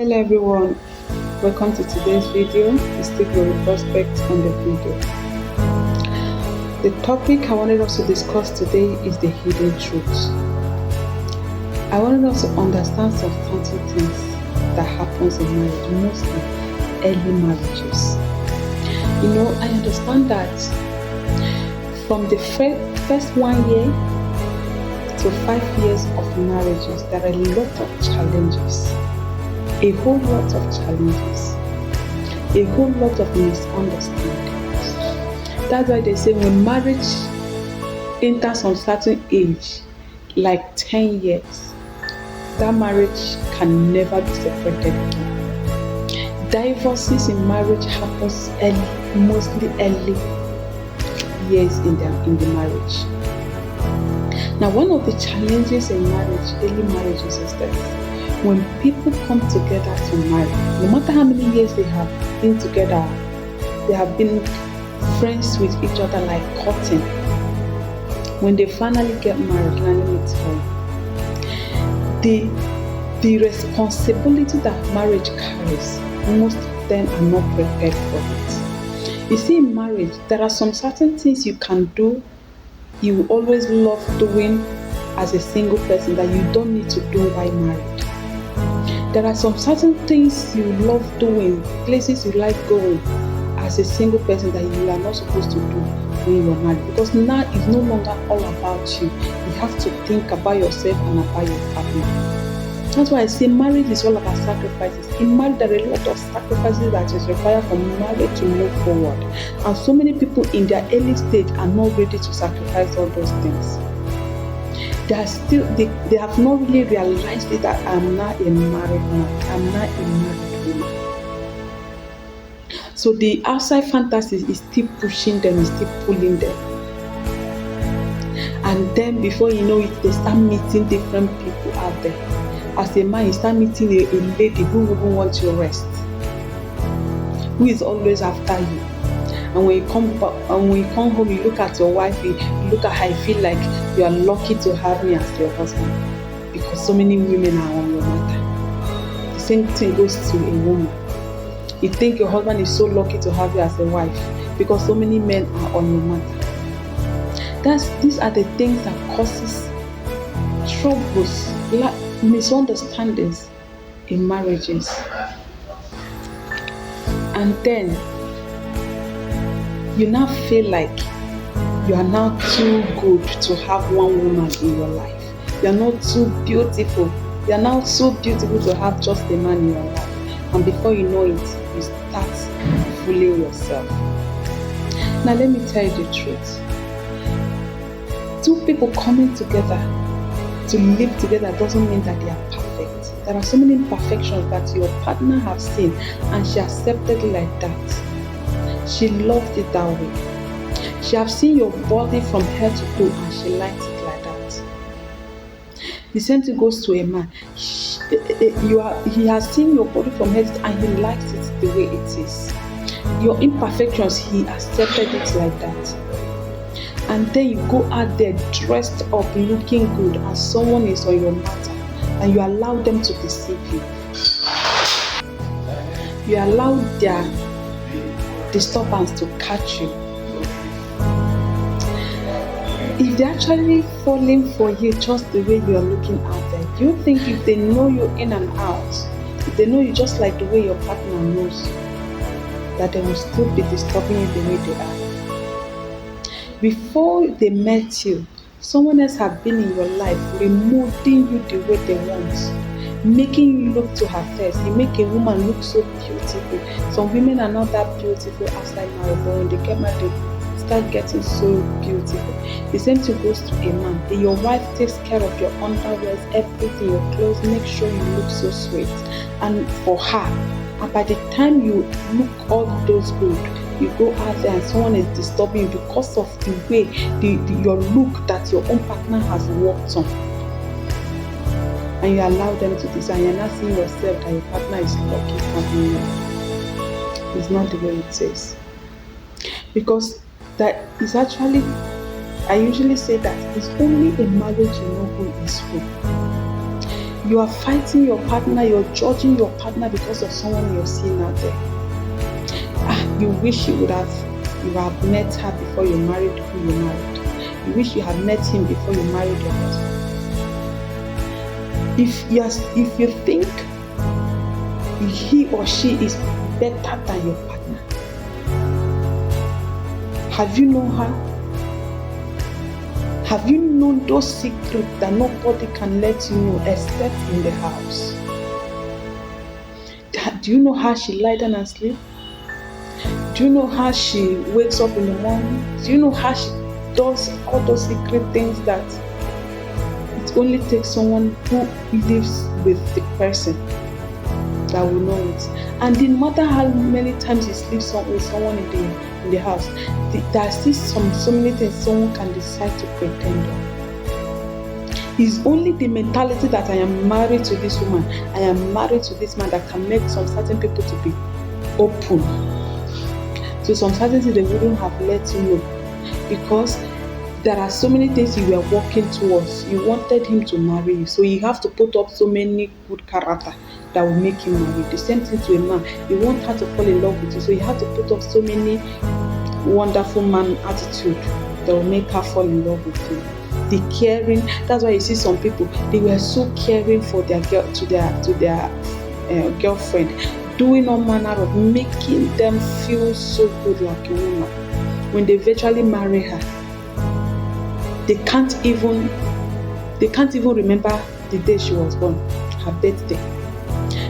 Hello everyone, welcome to today's video. We still go with prospect on the video. The topic I wanted us to discuss today is the hidden truth. I wanted us to understand some certain things that happens in marriage, mostly early marriages. I understand that from the first 1 year to 5 years of marriages, there are a lot of challenges. A whole lot of challenges, a whole lot of misunderstandings. That's why they say when marriage enters some certain age, like 10 years, that marriage can never be separated again. Divorces in marriage happens early, mostly early years in the marriage. Now, one of the challenges in marriage, early marriages, is this. When people come together to marry, no matter how many years they have been together, they have been friends with each other like cotton. When they finally get married, let me tell you, the responsibility that marriage carries, most of them are not prepared for it. You see, in marriage, there are some certain things you can do, you always love doing as a single person that you don't need to do while married. There are some certain things you love doing, places you like going as a single person that you are not supposed to do when you're married. Because now it's no longer all about you. You have to think about yourself and about your partner. That's why I say marriage is all about sacrifices. In marriage, there are a lot of sacrifices that is required for marriage to move forward. And so many people in their early stage are not ready to sacrifice all those things. They have not really realized it that I'm not a married man, I'm not a married woman. So the outside fantasy is still pushing them, is still pulling them. And then before you know it, they start meeting different people out there. As a man, you start meeting a lady who wouldn't want your rest, who is always after you. And when you come home, you look at your wife, you look at her, you feel like you are lucky to have me as your husband, because so many women are on your matter. The same thing goes to a woman. You think your husband is so lucky to have you as a wife, because so many men are on your matter. These are the things that causes troubles, misunderstandings in marriages. And then you now feel like you are now too good to have one woman in your life. You are not too beautiful. You are now so beautiful to have just a man in your life. And before you know it, you start fooling yourself. Now let me tell you the truth. Two people coming together to live together doesn't mean that they are perfect. There are so many imperfections that your partner has seen, and she accepted it like that. She loved it that way. She has seen your body from head to toe, and she likes it like that. The same thing goes to a man. He has seen your body from head to toe, and he likes it the way it is. Your imperfections, he accepted it like that. And then you go out there dressed up, looking good, and someone is on your matter, and you allow them to deceive you. You allow their disturbance to catch you. If they're actually falling for you just the way you are looking out there, do you think if they know you in and out, if they know you just like the way your partner knows, that they will still be disturbing you the way they are? Before they met you, someone else have been in your life, remolding you the way they want, making you look to her face. You make a woman look so beautiful. Some women are not that beautiful outside marriage, but when they get married, they start getting so beautiful. The same thing goes to a man. Your wife takes care of your underwear, everything, your clothes, make sure you look so sweet. And for her, and by the time you look all those good, you go out there and someone is disturbing you because of the way, your look that your own partner has worked on. And you allow them to design. You're not seeing yourself that your partner is lucky having you. It's not the way it is. Because that is actually, I usually say that it's only in marriage you know who is who. You are fighting your partner, you're judging your partner because of someone you're seeing out there. You wish you have met her before you married who you married. You wish you had met him before you married your husband. If you think he or she is better than your partner, have you known her? Have you known those secrets that nobody can let you know except in the house? Do you know how she lies down and sleep? Do you know how she wakes up in the morning? Do you know how she does all those secret things that it only takes someone who lives with the person that will know it? And no matter how many times you sleep with someone in the house, there are still so many things someone can decide to pretend on. It's only the mentality that I am married to this woman, I am married to this man, that can make some certain people to be open. So some certain things they wouldn't have let you know, because there are so many things you were working towards. You wanted him to marry you, so you have to put up so many good character that will make him marry. The same thing to a man. You want her to fall in love with you, so you have to put up so many wonderful man attitude that will make her fall in love with you. The caring. That's why you see some people, they were so caring for their girl, to their girlfriend, doing all manner of making them feel so good like a woman. When they eventually marry her, they can't even remember the day she was born, her birthday.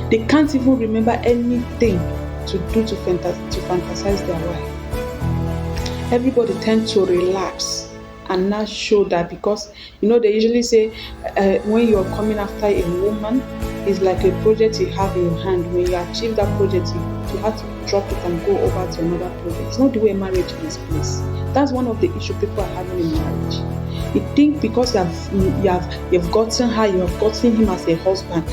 They can't even remember anything to do to fantasize their wife. Everybody tends to relapse and not show that, because they usually say when you're coming after a woman, it's like a project you have in your hand. When you achieve that project, you have to drop it and go over to another project. It's not the way marriage is, please. That's one of the issues people are having in marriage. You think because you've gotten her, you have gotten him as a husband,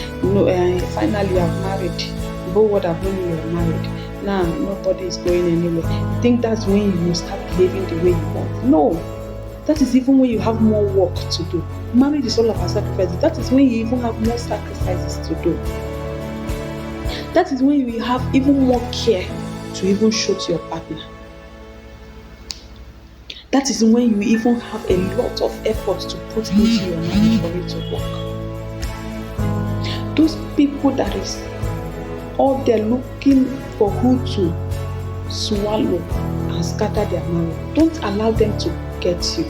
finally you have married. The whole world have known you are married. Now nobody is going anywhere. You think that's when you will start behaving the way you want. No. That is even when you have more work to do. Marriage is all about sacrifices. That is when you even have more sacrifices to do. That is when you have even more care to even show to your partner. That is when you even have a lot of effort to put into your marriage for it to work. Those people that is all they're looking for who to swallow and scatter their marriage, don't allow them to get you.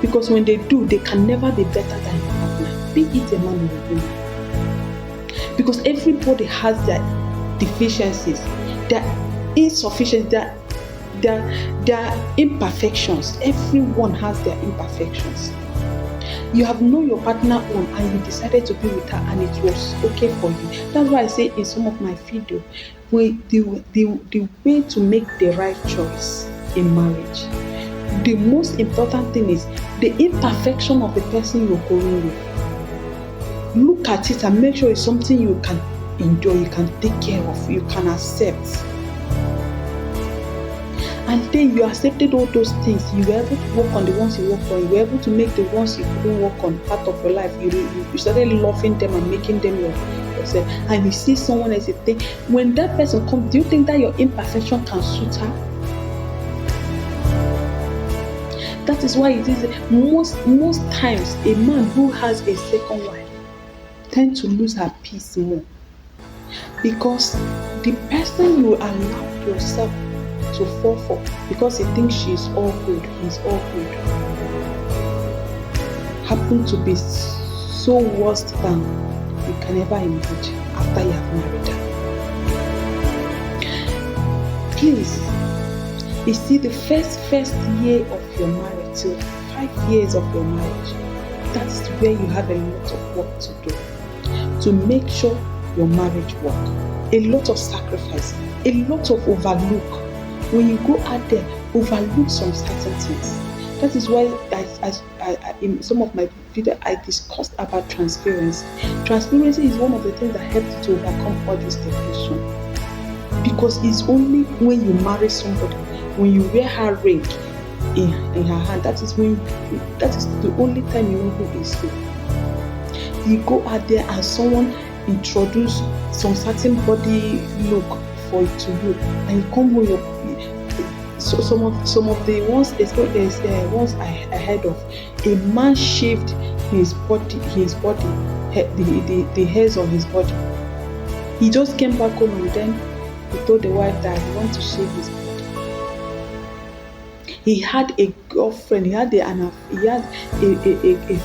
Because when they do, they can never be better than your partner, be it a man or a woman. Because everybody has their deficiencies, their insufficiencies, their imperfections. Everyone has their imperfections. You have known your partner and you decided to be with her and it was okay for you. That's why I say in some of my videos, the way to make the right choice in marriage, the most important thing is the imperfection of the person you're going with. Look at it and make sure it's something you can endure, you can take care of, you can accept. And then you accepted all those things. You were able to work on the ones you worked on. You were able to make the ones you couldn't work on part of your life. You started loving them and making them yourself. And you see someone as a thing. When that person comes, do you think that your imperfection can suit her? That is why it is most times a man who has a second wife tends to lose her peace more. Because the person you allowed yourself to fall for, because he thinks she's all good, he's all good, happen to be so worse than you can ever imagine after you have married her. Please, you see, the first year of your marriage till 5 years of your marriage, that is where you have a lot of work to do to make sure your marriage works. A lot of sacrifice, a lot of overlook. When you go out there, overlook some certain things. That is why in some of my videos I discussed about transparency. Transparency is one of the things that helps you to overcome all this depression. Because it's only when you marry somebody, when you wear her ring in her hand, that is the only time you know who is who. you go out there and someone introduce some certain body look for to you, and you come home, so some of the ones, ones I heard of, a man shaved his body, the hairs on his body. He just came back home and then he told the wife that he wants to shave his body. He had a girlfriend, he had a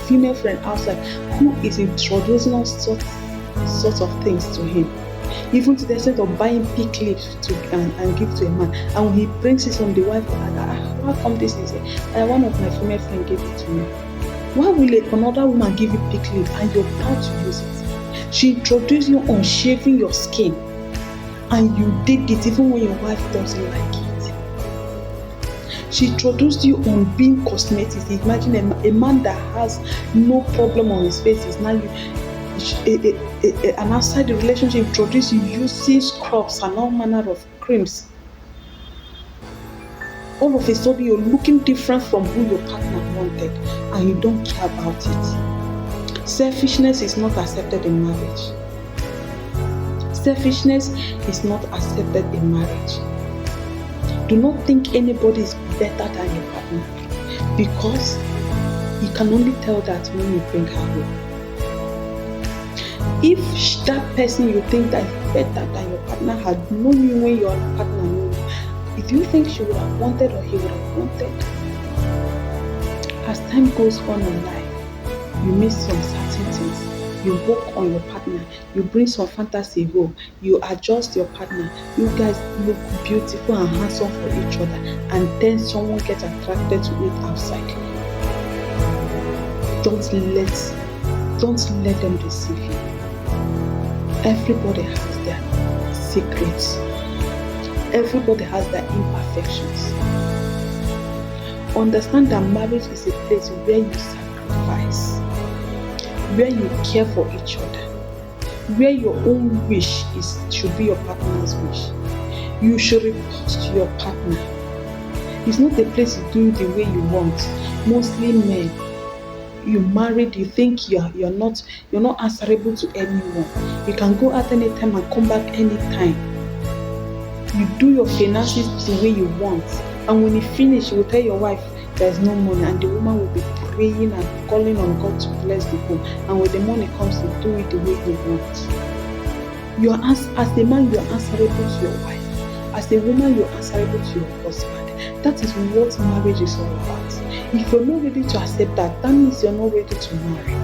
female friend outside who is introducing all sorts of things to him, even to the extent of buying pig lips and give to a man. And when he brings it home, the wife will ask, how come this is it? One of my female friends gave it to me. Why will another woman give you pig lip and you're proud to use it? She introduced you on shaving your skin, and you did it even when your wife doesn't like it. She introduced you on being cosmetics. Imagine a man that has no problem on his face is now and outside the relationship introduced you using scrubs and all manner of creams. All of a sudden you're looking different from who your partner wanted, and you don't care about it. Selfishness is not accepted in marriage. Selfishness is not accepted in marriage. Do not think anybody is better than your partner, because you can only tell that when you bring her home. If that person you think that is better than your partner had known you when your partner knew you, do you think she would have wanted or he would have wanted? As time goes on in life, you miss some certain things. You work on your partner, you bring some fantasy home, you adjust your partner, you guys look beautiful and handsome for each other, and then someone gets attracted to it outside. Don't let them deceive you. Everybody has their secrets. Everybody has their imperfections. Understand that marriage is a place where you sacrifice, where you care for each other, where your own wish should be your partner's wish. You should report to your partner. It's not a place to do the way you want. Mostly men, you married, you think you're not answerable to anyone. You can go out anytime and come back anytime. You do your finances the way you want, and when you finish, you will tell your wife there's no money, and the woman will be praying and calling on God to bless the home. And when the money comes, you do it the way you want. As a man, you're answerable to your wife. As a woman, you're answerable to your husband. That is what marriage is all about. If you're not ready to accept that means you're not ready to marry.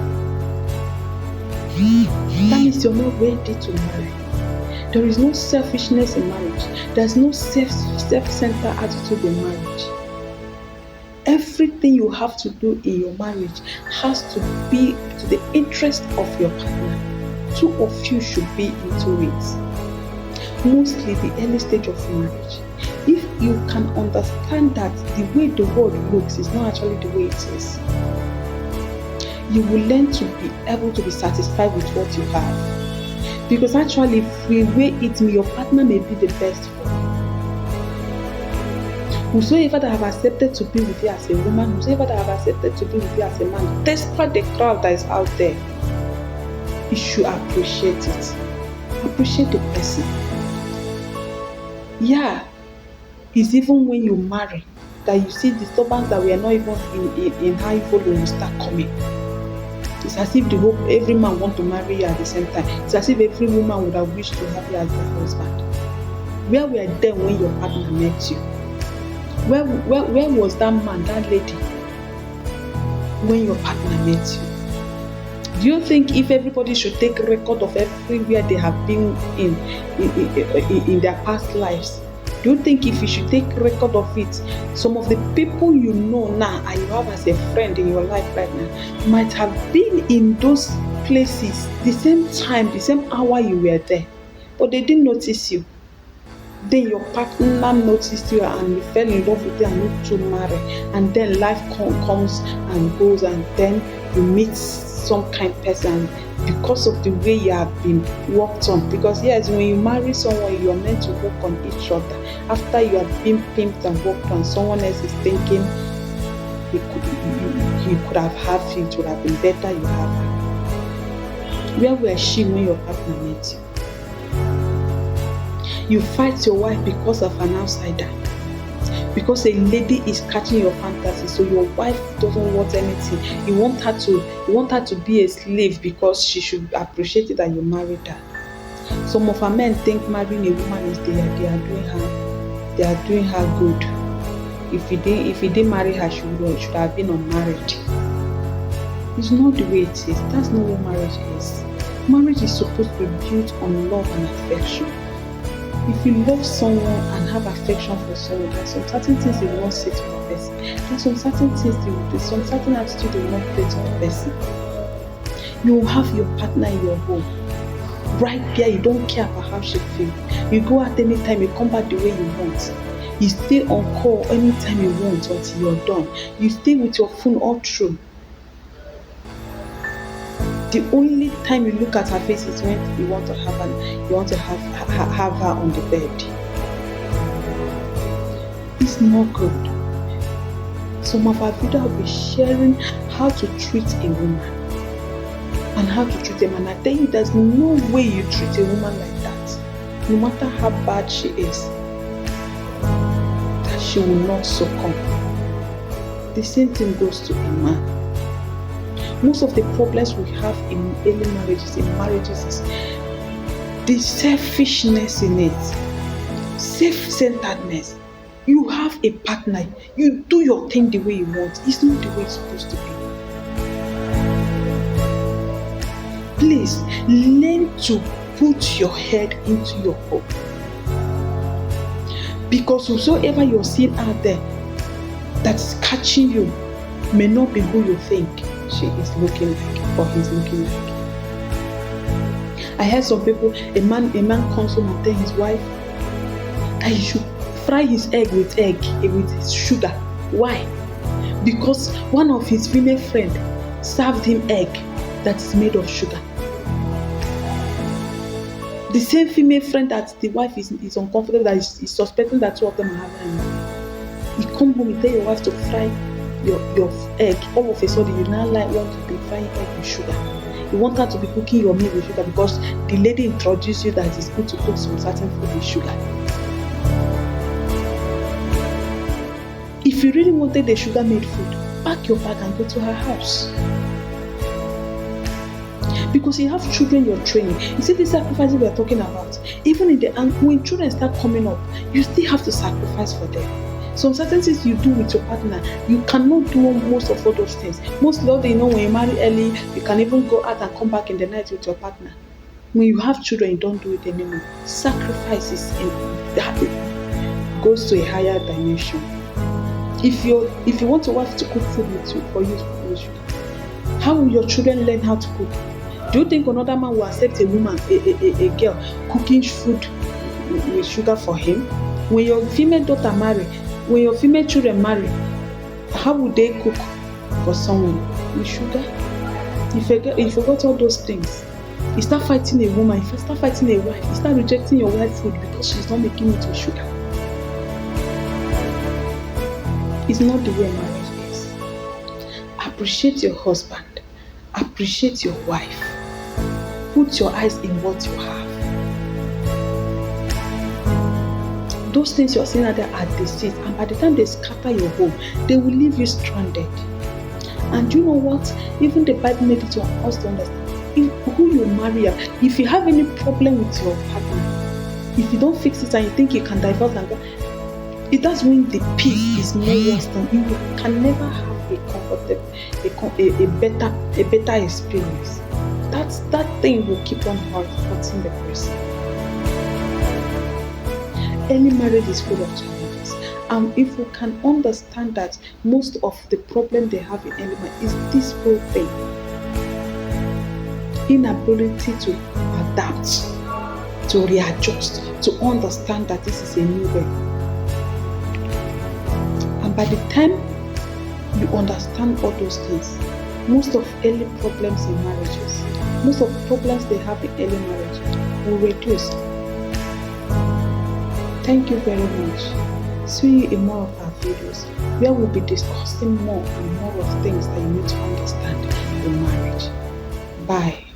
That means you're not ready to marry. There is no selfishness in marriage. There's no self-centered attitude in marriage. Everything you have to do in your marriage has to be to the interest of your partner. Two of you should be into it. Mostly the early stage of marriage. If you can understand that the way the world looks is not actually the way it is, you will learn to be able to be satisfied with what you have. Because actually, if we weigh it, your partner may be the best for you. Whosoever that have accepted to be with you as a woman, whosoever that have accepted to be with you as a man, despite the crowd that is out there, you should appreciate it. Appreciate the person. Yeah, it's even when you marry that you see disturbance that we are not even in high volume when you start coming. It's as if every man want to marry you at the same time. It's as if every woman would have wished to have you as their husband. Where were they when your partner met you? Where was that man, that lady, when your partner met you? Do you think if everybody should take record of everywhere they have been in their past lives, do you think if you should take record of it, some of the people you know now and you have as a friend in your life right now might have been in those places the same time, the same hour you were there, but they didn't notice you. Then your partner noticed you and you fell in love with you and you two marry, and then life comes and goes, and then you meet some kind of person because of the way you have been worked on. Because yes, when you marry someone, you are meant to work on each other. After you have been pimped and worked on, someone else is thinking he could have had you, it would have been better you have her. Where were she when your partner met you? You fight your wife because of an outsider. Because a lady is catching your fantasy, so your wife doesn't want anything. You want her to be a slave because she should appreciate it that you married her. Some of our men think marrying a woman is they are doing her good. If he didn't marry her, she should have been unmarried. It's not the way it is. That's not what marriage is. Marriage is supposed to be built on love and affection. If you love someone and have affection for someone, there are some certain things you will not say to the person. There are some certain things you will do, some certain attitude you will not play to the person. You will have your partner in your home. Right there, you don't care about how she feels. You go out anytime, you come back the way you want. You stay on call anytime you want until you're done. You stay with your phone all through. The only time you look at her face is when you want to have her on the bed. It's not good. Some of our videos will be sharing how to treat a woman and how to treat a man. I tell you, there's no way you treat a woman like that, no matter how bad she is, that she will not succumb. The same thing goes to a man. Most of the problems we have in early marriages, is the selfishness in it, self-centeredness. You have a partner, you do your thing the way you want. It's not the way it's supposed to be. Please learn to put your head into your home. Because whosoever you're seeing out there that's catching you may not be who you think she is looking like or he's looking like. I heard some people, a man comes home and tell his wife that he should fry his egg with sugar. Why? Because one of his female friends served him egg that is made of sugar. The same female friend that the wife is uncomfortable, that is suspecting that two of them are having. You come home, you tell your wife to fry your egg. All of a sudden, you now want to be frying egg with sugar. You want her to be cooking your meal with sugar because the lady introduced you that it's good to cook some certain food with sugar. If you really wanted the sugar-made food, pack your bag and go to her house. Because you have children you're training. You see the sacrifices we are talking about. Even when children start coming up, you still have to sacrifice for them. Some certain things you do with your partner, you cannot do most of all those things. Most of when you marry early, you can even go out and come back in the night with your partner. When you have children, you don't do it anymore. Sacrifices goes to a higher dimension. If you want your wife to cook food for you, how will your children learn how to cook? Do you think another man will accept a woman, a girl, cooking food with sugar for him? When your female daughter marry, when your female children marry, how would they cook for someone? With sugar? You forgot all those things. You start fighting a woman, you start fighting a wife, you start rejecting your wife's food because she's not making it with sugar. It's not the way marriage is. Appreciate your husband. Appreciate your wife. Put your eyes in what you have. Those things you're seeing out there are deceit, and by the time they scatter your home, they will leave you stranded. And you know what? Even the Bible made it to us to understand. Who you marry, if you have any problem with your partner, if you don't fix it and you think you can divorce and go, that's when the peace is more worse than you can never have a better experience. That thing will keep on hurting the person. Early marriage is full of challenges, and if we can understand that most of the problem they have in early marriage is this whole thing, inability to adapt, to readjust, to understand that this is a new way. And by the time you understand all those things, most of early problems in marriages, most of the problems they have in early marriage will reduce. Thank you very much. See you in more of our videos where we'll be discussing more and more of things that you need to understand in marriage. Bye.